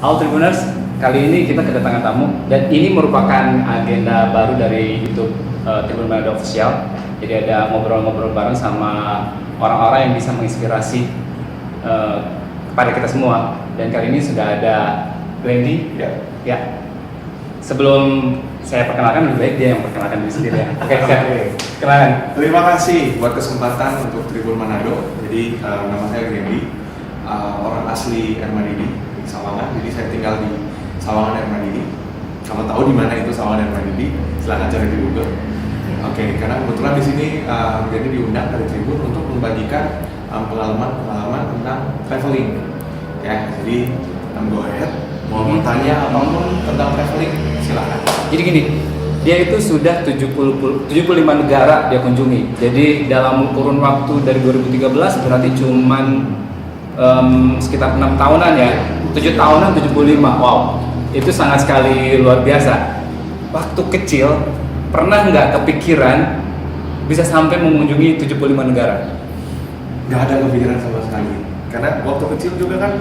Halo Tribuners, kali ini kita kedatangan tamu dan ini merupakan agenda baru dari YouTube Tribun Manado Official. Jadi ada ngobrol-ngobrol bareng sama orang-orang yang bisa menginspirasi kepada kita semua. Dan kali ini sudah ada Randy. Ya. Sebelum saya perkenalkan, lebih baik dia yang perkenalkan diri sendiri ya. Oke, kenalkan. Terima kasih buat kesempatan untuk Tribun Manado. Jadi nama saya Randy, orang asli Ermanidi. Sawangan, jadi saya tinggal di Sawangan Ermanidi. Kalau tahu di mana itu Sawangan Ermanidi, silahkan cari di Google. Oke, karena kebetulan di sini jadi diundang dari Tribun untuk membagikan pengalaman tentang traveling. Ya, jadi go ahead. Mau tanya apapun tentang traveling, silahkan. Jadi gini, dia itu sudah 75 negara dia kunjungi. Jadi dalam kurun waktu dari 2013 berarti cuman sekitar 6 tahunan ya. 7 tahunan 75, wow, itu sangat sekali luar biasa. Waktu kecil, pernah nggak kepikiran bisa sampai mengunjungi 75 negara? Nggak ada kepikiran sama sekali. Karena waktu kecil juga kan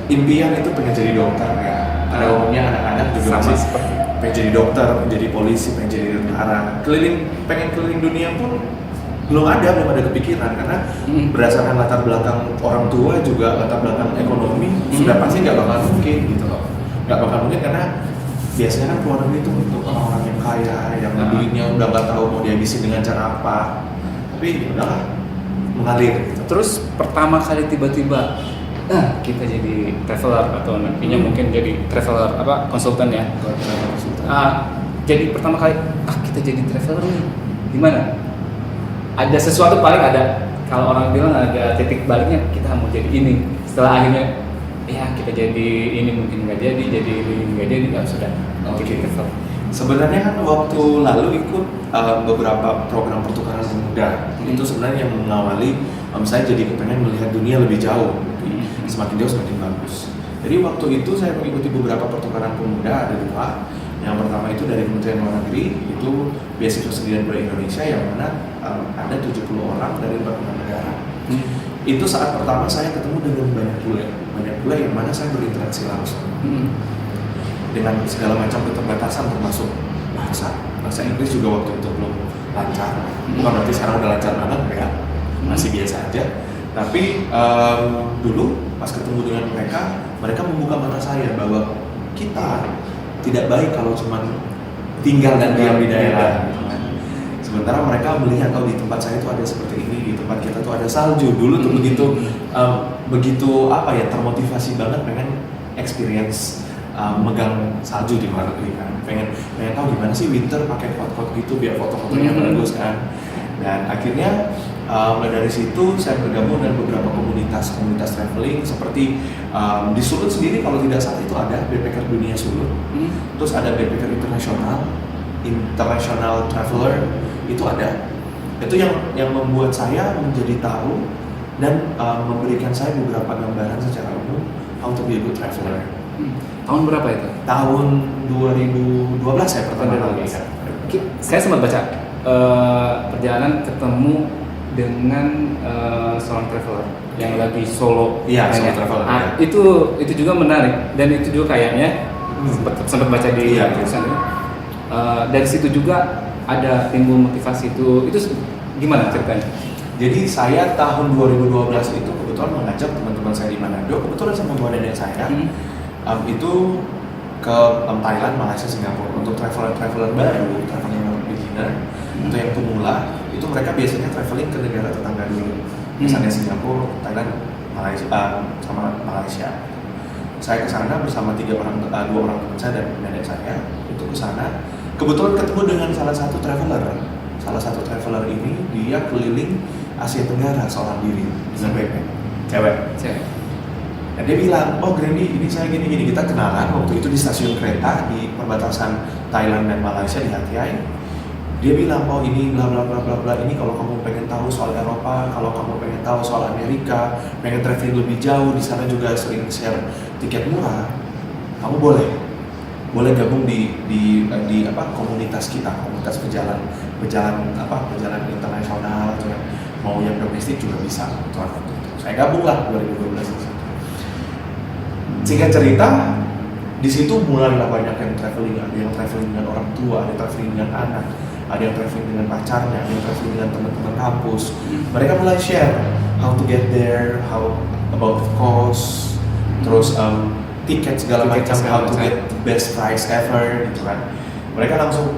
impian itu pengen jadi dokter ya. Pada umumnya anak-anak juga sama masih seperti pengen jadi dokter, pengen jadi polisi, pengen jadi tentara. Pengen keliling dunia pun belum ada kepikiran karena berdasarkan latar belakang orang tua juga latar belakang ekonomi sudah pasti nggak bakal mungkin gitu loh, nggak bakal mungkin karena biasanya kan keluar negeri itu untuk orang-orang yang kaya yang duitnya udah nggak tahu mau dihabisin dengan cara apa, tapi udahlah mengalir gitu. Terus pertama kali tiba-tiba kita jadi traveler atau nantinya mungkin jadi traveler konsultan ya. Jadi pertama kali kita jadi traveler nih gimana? Ada sesuatu paling ada, kalau orang bilang ada titik baliknya kita mau jadi ini, setelah akhirnya ya kita jadi ini mungkin nggak jadi ini nggak jadi, sudah Oke. Sebenarnya kan waktu lalu ikut beberapa program pertukaran pemuda itu sebenarnya yang mengawali saya jadi kepengen melihat dunia lebih jauh, semakin jauh semakin bagus. Jadi waktu itu saya mengikuti beberapa pertukaran pemuda, ada dua. Yang pertama itu dari Kementerian Luar Negeri, itu beasiswa sendirian budaya Indonesia yang mana ada 70 orang dari 46 negara. Itu saat pertama saya ketemu dengan banyak bule yang mana saya berinteraksi langsung dengan segala macam keterbatasan termasuk bahasa Inggris juga waktu itu belum lancar. Bukan berarti sekarang udah lancar banget ya, masih biasa aja. Tapi dulu pas ketemu dengan mereka membuka mata saya bahwa kita tidak baik kalau cuma tinggal dan diam di daerah. Sementara mereka melihat di tempat saya itu ada seperti ini, di tempat kita tuh ada salju. Dulu tuh begitu termotivasi banget pengen experience megang salju di luar negeri kan. Pengen tahu gimana sih winter pakai coat gitu biar foto-fotonya bagus kan. Dan akhirnya mulai dari situ saya bergabung dengan beberapa komunitas traveling seperti di Sulut sendiri kalau tidak salah itu ada backpacker dunia Sulut, terus ada backpacker international traveler itu ada. Itu yang membuat saya menjadi tahu dan memberikan saya beberapa gambaran secara umum how to be a good traveler. Tahun berapa itu? Tahun 2012 saya pertama kali. Saya sempat baca perjalanan ketemu dengan seorang traveler yang lagi solo. Iya, solo traveler. Itu juga menarik dan itu juga kayaknya sempat baca di tulisan itu. Dari situ juga ada timbul motivasi itu gimana ceritanya? Jadi saya tahun 2012 itu kebetulan mengajak teman-teman saya di Manado, kebetulan sama buah nenek saya itu ke Thailand, Malaysia, Singapura untuk traveler baru, traveler beginner atau yang pemula. Itu mereka biasanya traveling ke negara tetangga dulu, misalnya Singapura, Thailand, Malaysia, sama Malaysia. Saya ke sana bersama dua orang teman saya dan nenek saya itu ke sana. Kebetulan ketemu dengan salah satu traveler ini dia keliling Asia Tenggara seorang diri dengan backpack, cewek. Dan dia bilang, Grandy, ini saya gini, kita kenalan waktu itu di stasiun kereta di perbatasan Thailand dan Malaysia di Hat Yai. Dia bilang, ini bla bla bla bla bla, ini kalau kamu pengen tahu soal Eropa, kalau kamu pengen tahu soal Amerika, pengen traveling lebih jauh, di sana juga sering share tiket murah, kamu boleh gabung di komunitas kita, komunitas pejalan internasional atau mau yang domestik juga bisa. Saya gabung lah 2012. Singkat cerita, di situ mulailah banyak yang traveling, ada yang traveling dengan orang tua, ada yang traveling dengan anak, ada yang traveling dengan pacarnya, ada yang traveling dengan teman-teman kampus. Mereka mulai share how to get there, how about the cost, terus tiket segala macam, how to get the best price ever, gitu kan. Mereka langsung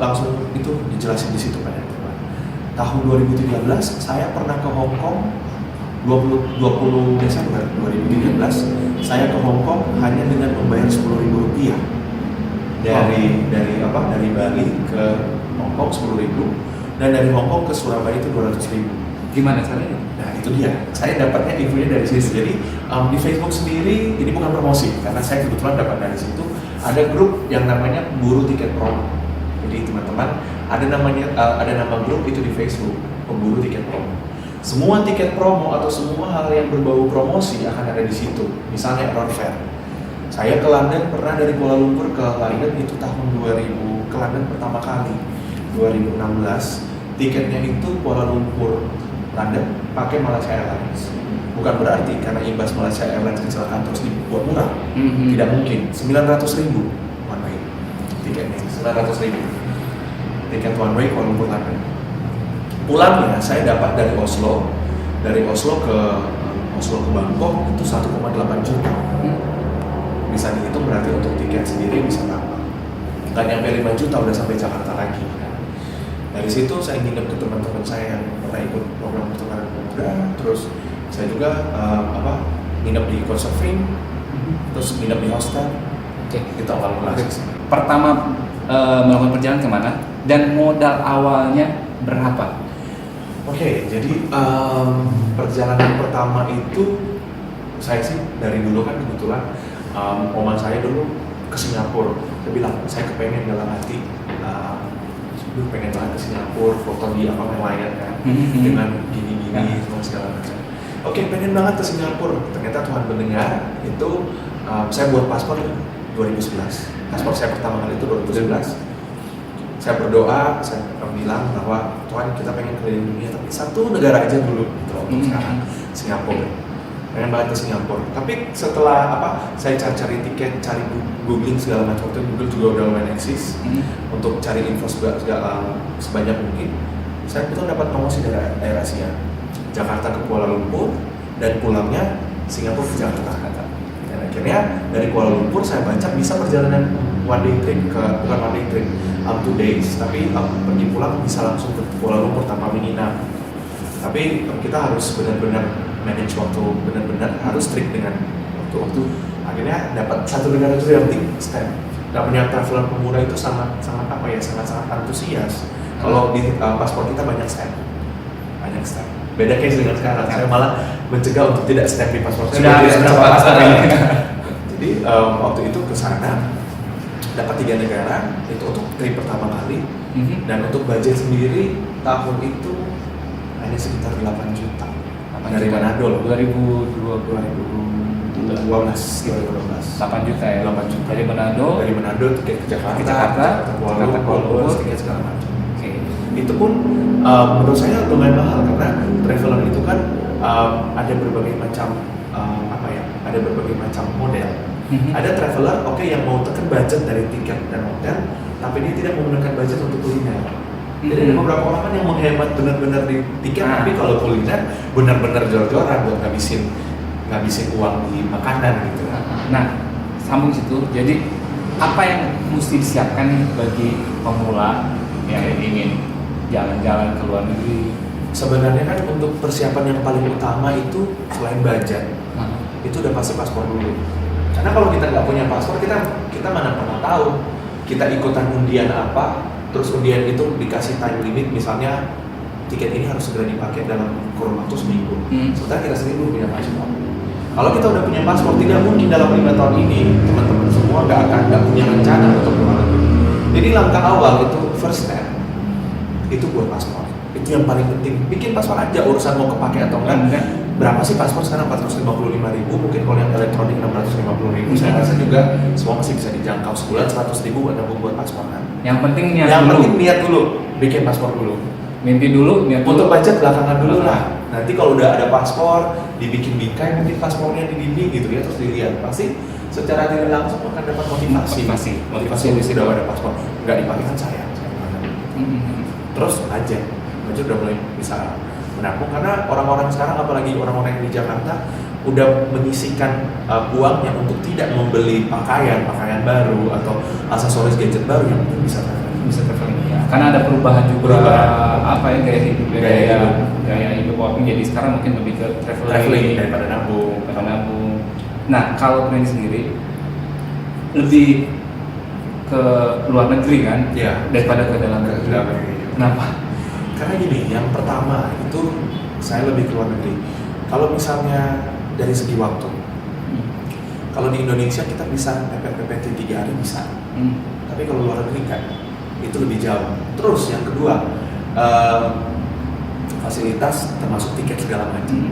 itu dijelasin di situ pada teman. Tahun 2013 saya pernah ke Hong Kong 20 Desember 2013 saya ke Hong Kong hanya dengan membayar Rp10.000 dari Bali ke Hong Kong 10.000 dan dari Hong Kong ke Surabaya itu 200.000. Gimana caranya? Nah itu dia, saya dapatnya infonya dari situ. Jadi di Facebook sendiri ini bukan promosi karena saya kebetulan dapat dari situ. Ada grup yang namanya Pemburu Tiket Promo. Jadi teman-teman ada nama grup itu di Facebook Pemburu Tiket Promo. Semua tiket promo atau semua hal yang berbau promosi akan ada di situ. Misalnya Error Fair. Saya ke London pernah dari Kuala Lumpur ke London itu tahun 2000 ke London pertama kali 2016. Tiketnya itu Kuala Lumpur London pakai Malaysia Airlines. Bukan berarti karena imbas Malaysia Airlines kecelakaan terus dibuat murah. Tidak mungkin. 900.000 one way tiketnya. 900.000 tiket one way Kuala Lumpur London. Pulangnya saya dapat dari Oslo ke Bangkok itu 1,8 juta. Bisa dihitung berarti untuk tiket sendiri bisa berapa? Nggak nyampe 5 juta udah sampai Jakarta lagi. Dari situ saya nginep ke teman-teman saya yang pernah ikut program pertukaran pemuda. Terus saya juga nginep di Couchsurfing, terus nginep di hostel. Itu awal mula. Pertama melakukan perjalanan kemana dan modal awalnya berapa? Oke, jadi perjalanan pertama itu saya sih dari dulu kan kebetulan oma saya dulu ke Singapura. Saya bilang saya kepengen dalam hati, pengen banget ke Singapura, foto di nelayan kan, dengan gini-gini semua segala macam. Oke, pengen banget ke Singapura. Ternyata Tuhan mendengar itu saya buat paspor 2011. Paspor saya pertama kali itu 2011. Saya berdoa, saya bilang bahwa Tuhan kita pengen keliling dunia tapi satu negara aja dulu gitu untuk sekarang, Singapura. Pengen banget ke Singapura. Tapi setelah saya cari tiket, cari googling segala macam, waktu Google juga udah lumayan eksis untuk cari info sebanyak mungkin. Saya betul dapat promosi dari Air Asia, Jakarta ke Kuala Lumpur dan pulangnya Singapura ke Jakarta. Dan akhirnya dari Kuala Lumpur saya baca bisa perjalanan one day trip bukan one day trip 2 days, tapi pergi pulang bisa langsung ke Kuala Lumpur tanpa menginap. Tapi kita harus benar-benar manage waktu, benar-benar harus strict dengan waktu. Akhirnya dapat satu negara itu yang penting step. Namanya traveler pemula itu sangat antusias. Kalau di paspor kita banyak step. Beda case dengan sekarang. Saya malah mencegah untuk tidak step di paspor. Jadi waktu itu ke sana dapat 3 negara itu untuk trip pertama kali dan untuk budget sendiri tahun itu hanya sekitar 8 juta dari Manado 2012 8 juta ya. 8 juta Dari Manado tiket ke Jakarta, Kuala Lumpur, tiket segala macam. Itu pun menurut saya lumayan mahal karena traveler itu kan ada berbagai macam ada berbagai macam model. Ada traveler yang mau tekan budget dari tiket dan hotel, tapi dia tidak menggunakan budget untuk kuliner. Jadi ada beberapa orang kan yang menghemat benar-benar di tiket, tapi kalau kuliner benar-benar jor-joran buat ngabisin uang di makanan gitu. Nah, sambung situ. Jadi apa yang mesti disiapkan nih bagi pemula yang ingin jalan-jalan ke luar negeri? Sebenarnya kan untuk persiapan yang paling utama itu selain budget, itu udah pasti paspor dulu. Karena kalau kita nggak punya paspor, kita mana pernah tahu kita ikutan undian apa, terus undian itu dikasih time limit, misalnya tiket ini harus segera dipakai dalam kurun waktu seminggu. Sementara kita sendiri belum punya paspor. Kalau kita udah punya paspor, tidak mungkin dalam 5 tahun ini teman-teman semua nggak punya rencana untuk keluar negeri. Jadi langkah awal itu first step itu buat paspor. Itu yang paling penting. Bikin paspor aja, urusan mau kepake atau enggak. Berapa sih paspor sekarang? 455.000, mungkin kalau yang elektronik 650.000. Saya rasa juga semua masih bisa dijangkau. Sebulan 100.000 buat nabung buat paspor kan. Yang penting niat dulu, bikin paspor dulu. Mimpi dulu, niat dulu. Untuk budget belakangan dulu lah. Nanti kalau udah ada paspor, dibikin bingkai mungkin paspornya di dinding gitu ya, terus dilihat. Pasti secara tidak langsung akan dapat motivasi di situ. sudah ada paspor, nggak dipakai kan sayang. Terus aja udah mulai bisa menabung karena orang-orang sekarang apalagi orang-orang yang di Jakarta udah menyisikan uangnya untuk tidak membeli pakaian baru atau aksesoris gadget baru yang mungkin bisa traveling ya. Karena ada perubahan juga apa ya gaya hidup orang, jadi sekarang mungkin lebih ke traveling daripada nabung. Nah kalau Randy sendiri lebih ke luar negeri kan, daripada ke dalam negeri. Kenapa? Karena gini, yang pertama itu saya lebih ke luar negeri. Kalau misalnya dari segi waktu, kalau di Indonesia kita bisa PPT 3 hari bisa, tapi kalau luar negeri kan itu lebih jauh. Terus yang kedua, fasilitas termasuk tiket segala macam.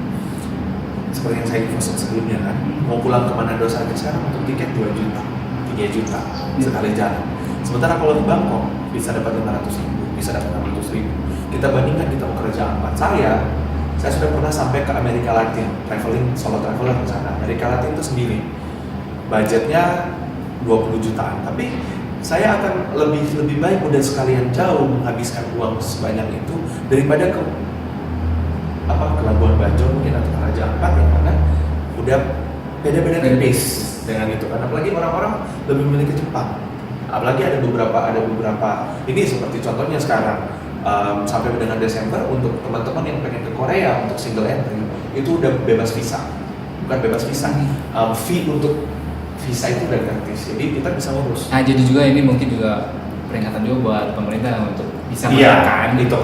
Seperti yang saya info sebelumnya kan, mau pulang ke Manado saja sekarang untuk tiket 2 juta, 3 juta sekali jalan. Sementara kalau di Bangkok bisa dapat 500.000, bisa dapat 600.000. Kita bandingkan kita mau kerja apa? Saya sudah pernah sampai ke Amerika Latin, solo traveler ke sana. Amerika Latin itu sendiri, budgetnya 20 jutaan. Tapi saya akan lebih baik udah sekalian jauh menghabiskan uang sebanyak itu daripada ke Labuan Bajo mungkin atau ke Raja Ampat ya, karena udah beda-beda pace dengan itu. Karena apalagi orang-orang lebih memilih ke Jepang. Apalagi ada beberapa ini seperti contohnya sekarang. Sampai dengan Desember untuk teman-teman yang pengen ke Korea untuk single entry itu udah bebas visa, bukan bebas visa, fee untuk visa itu udah gratis, jadi kita bisa ngurus. Nah jadi juga ini mungkin juga peringatan juga buat pemerintah untuk bisa menekan itu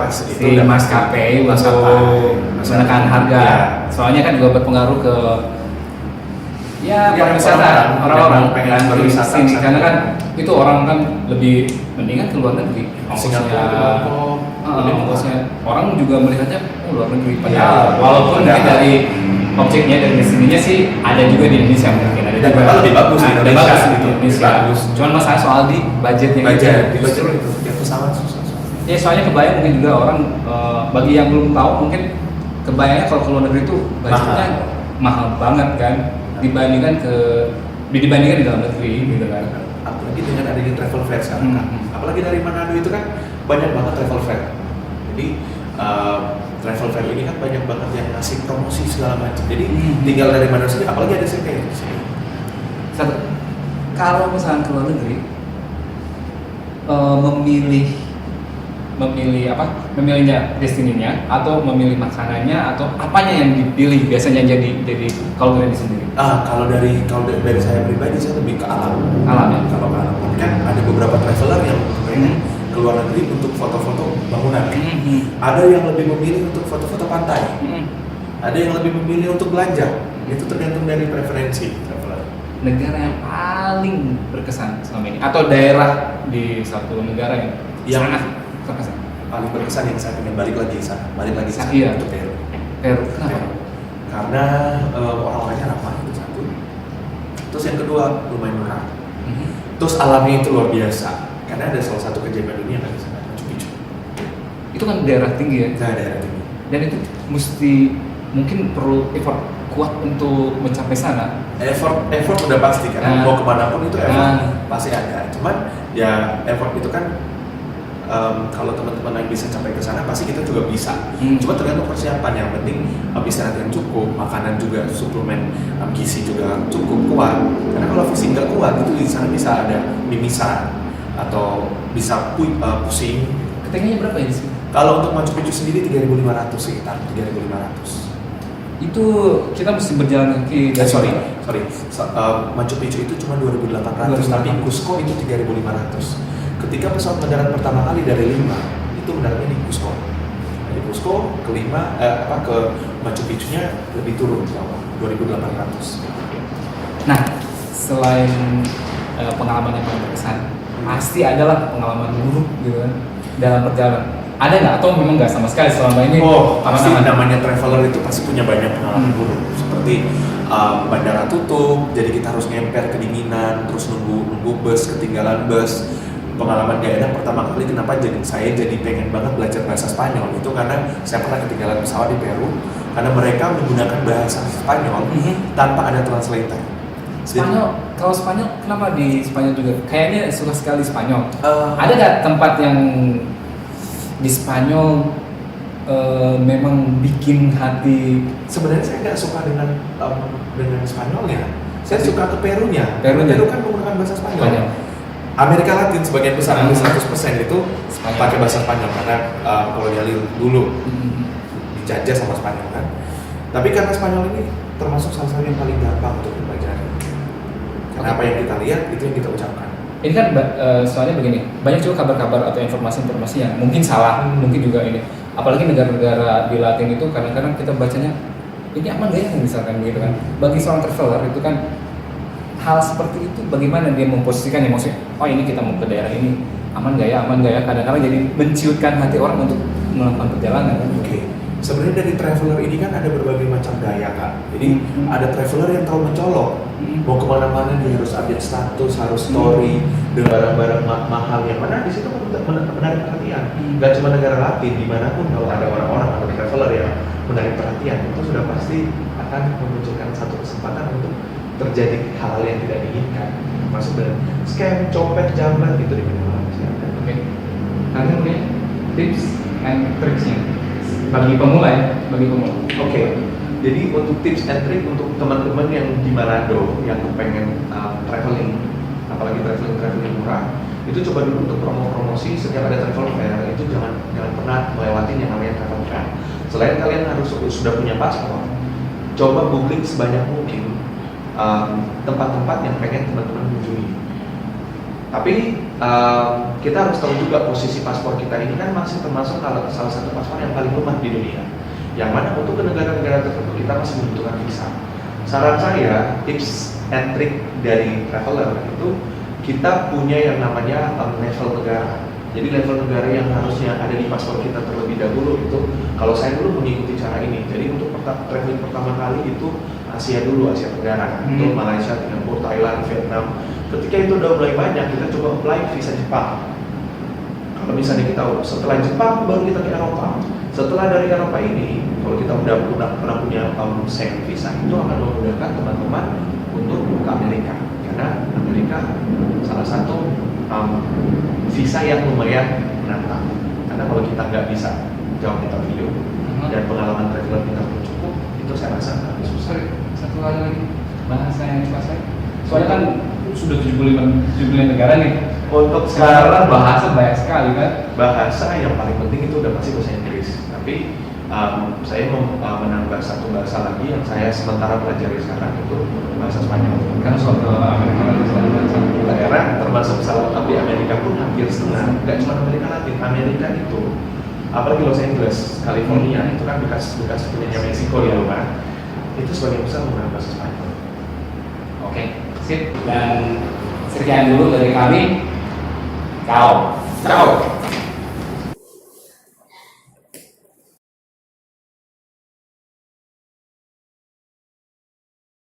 maskapai untuk menekan harga, soalnya kan juga berpengaruh ke pariwisata orang-orang pengen berwisata sini, karena kan itu orang kan lebih mendingan ke luar negeri. Ongkosnya orang juga melihatnya luar negeri, padahal walaupun dari objeknya dari destinasinya sih ada juga di Indonesia, mungkin ada juga lebih bagus di Indonesia. Cuman masalah soal di budgetnya budget itu yang pesawat susah. Ya soalnya kebayang mungkin juga orang bagi yang belum tahu mungkin kebayangnya kalau ke luar negeri itu budgetnya mahal banget kan dibandingkan di dalam negeri gitu kan. Apalagi dengan adanya travel fair sekarang kan. Apalagi dari Manado itu kan banyak banget travel fair. Jadi travel fair ini kan banyak banget yang ngasih promosi segala macam. Jadi tinggal dari Manado sini, apalagi ada CP di sini. Satu, kalau misalnya ke luar negeri memilihnya destinasinya atau memilih makanannya atau apanya yang dipilih biasanya jadi kalau dari sendiri? Kalau dari saya pribadi saya lebih ke alam ya. Kalau ke alam kan ada beberapa traveler yang pengen ke luar negeri untuk foto-foto bangunan. Ada yang lebih memilih untuk foto-foto pantai. Ada yang lebih memilih untuk belanja. Itu tergantung dari preferensi traveler. Negara yang paling berkesan selama ini atau daerah di satu negara yang sangat terkesan? Paling berkesan yang saya ingin balik lagi sana iya. Untuk Peru. Kenapa? Karena orang-orangnya ramah itu satu. Terus yang kedua lumayan murah. Terus alamnya itu luar biasa. Karena ada salah satu keajaiban dunia kan di sana, Machu Picchu. Itu kan daerah tinggi ya? Nah, daerah tinggi. Dan itu mesti mungkin perlu effort kuat untuk mencapai sana. Effort udah pasti kan. Mau kemana pun itu effort pasti ada. Cuman ya effort itu kan kalau teman-teman yang bisa sampai ke sana pasti kita juga bisa. Cuma tergantung persiapan. Yang penting istirahat yang cukup, makanan juga, suplemen gizi juga cukup kuat. Karena kalau fisik nggak kuat itu di sana bisa ada mimisan atau bisa pusing. Ketinggiannya berapa ya di sini? Kalau untuk Machu Picchu sendiri 3.500 sekitar 3.500. Itu kita mesti berjalan kaki. Sorry. Machu Picchu itu cuma 2.800, tapi Cusco itu 3.500. Ketika pesawat mendarat pertama kali dari Lima, itu mendaratnya di Cusco. Dari Cusco ke Lima, ke Machu Picchu-nya lebih turun ke bawah, 2.800. Nah, selain pengalaman yang paling berkesan, pasti adalah pengalaman buruk gitu kan dalam perjalanan. Ada nggak atau memang nggak sama sekali selama ini? Pasti namanya traveler itu pasti punya banyak pengalaman buruk. Seperti bandara tutup, jadi kita harus ngemper kedinginan, terus nunggu bus, ketinggalan bus. Pengalaman gak enak pertama kali kenapa saya jadi pengen banget belajar bahasa Spanyol itu karena saya pernah ketinggalan pesawat di Peru karena mereka menggunakan bahasa Spanyol tanpa ada translator. Spanyol, kalau Spanyol kenapa di Spanyol juga? Kayaknya suka sekali Spanyol. Eh, Ada nggak tempat yang di Spanyol memang bikin hati? Sebenarnya saya nggak suka dengan Spanyolnya. Saya suka ke Perunya. Perunya. Peru kan menggunakan bahasa Spanyol. Spanyol. Amerika Latin sebagian besar, hampir 100% itu Spanyol. pakai bahasa Spanyol karena kolonial dulu dijajah sama Spanyol kan. Tapi karena Spanyol ini termasuk salah satu yang paling gampang untuk dipelajari. Karena apa yang kita lihat itu yang kita ucapkan. Ini kan soalnya begini, banyak juga kabar-kabar atau informasi-informasi yang mungkin salah, mungkin juga ini. Apalagi negara-negara di Latin itu kadang-kadang kita bacanya ini aman gak ya misalkan gitu kan. Bagi seorang traveler itu kan hal seperti itu bagaimana dia memposisikan maksudnya, oh ini kita mau ke daerah ini aman gak ya, kadang-kadang jadi menciutkan hati orang untuk melakukan perjalanan kan. Oke. Sebenarnya dari traveler ini kan ada berbagai macam gaya kan. Jadi ada traveler yang terlalu mencolok, mau kemana-mana dia harus update status, harus story dengan barang-barang mahal yang mana di situ menarik perhatian. Gak cuma negara Latin, dimanapun kalau ada orang-orang atau traveler yang menarik perhatian itu sudah pasti akan memunculkan satu kesempatan untuk terjadi hal yang tidak diinginkan. Masuk dengan scam, copet, jamret itu di mana-mana masih ada. Oke. Nanti mungkin tips and tricksnya bagi pemula ya, bagi pemula. Oke. Jadi untuk tips and trick untuk teman-teman yang di Manado yang pengen traveling, apalagi traveling murah, itu coba dulu untuk promosi setiap ada travel fair itu jangan pernah melewati yang namanya travel fair. Selain kalian harus sudah punya paspor, coba googling sebanyak mungkin tempat-tempat yang pengen teman-teman kunjungi. Tapi kita harus tahu juga posisi paspor kita ini kan masih termasuk salah satu paspor yang paling lemah di dunia. Yang mana untuk ke negara-negara tertentu kita masih membutuhkan visa. Saran saya, tips and trick dari traveler itu kita punya yang namanya level negara. Jadi level negara yang harusnya ada di paspor kita terlebih dahulu itu, kalau saya dulu mengikuti cara ini. Jadi untuk traveling pertama kali itu Asia dulu, Asia Tenggara, untuk Malaysia, Singapura, Thailand, Vietnam. Ketika itu udah mulai banyak, kita coba apply visa Jepang. Kalau misalnya kita setelah Jepang baru kita ke Eropa. Setelah dari Eropa ini, kalau kita udah pernah punya Schengen visa, itu akan memudahkan teman-teman untuk ke Amerika. Karena Amerika salah satu visa yang lumayan menantang. Karena kalau kita nggak bisa jawab interview dan pengalaman traveler kita belum cukup, itu saya rasa lebih susah. Satu hal lagi, bahasa yang dikuasai. Soalnya kan sudah 75 negara nih. Untuk Sekarang bahasa banyak sekali kan. bahasa yang paling penting itu udah pasti bahasa Inggris. Tapi saya mau menambah satu bahasa lagi yang saya sementara pelajari sekarang itu bahasa Spanyol. Karena soal Amerika itu selalu bahasa. Daerah termasuk salah satu di Amerika pun hampir setengah. Gak cuma Amerika Latin, Amerika itu apalagi Los Angeles, California itu kan bekas punyanya Meksiko ya kan. Itu sebagian besar menggunakan bahasa Spanyol. Oke, sip. Dan sekian dulu dari kami. Ciao. Ciao.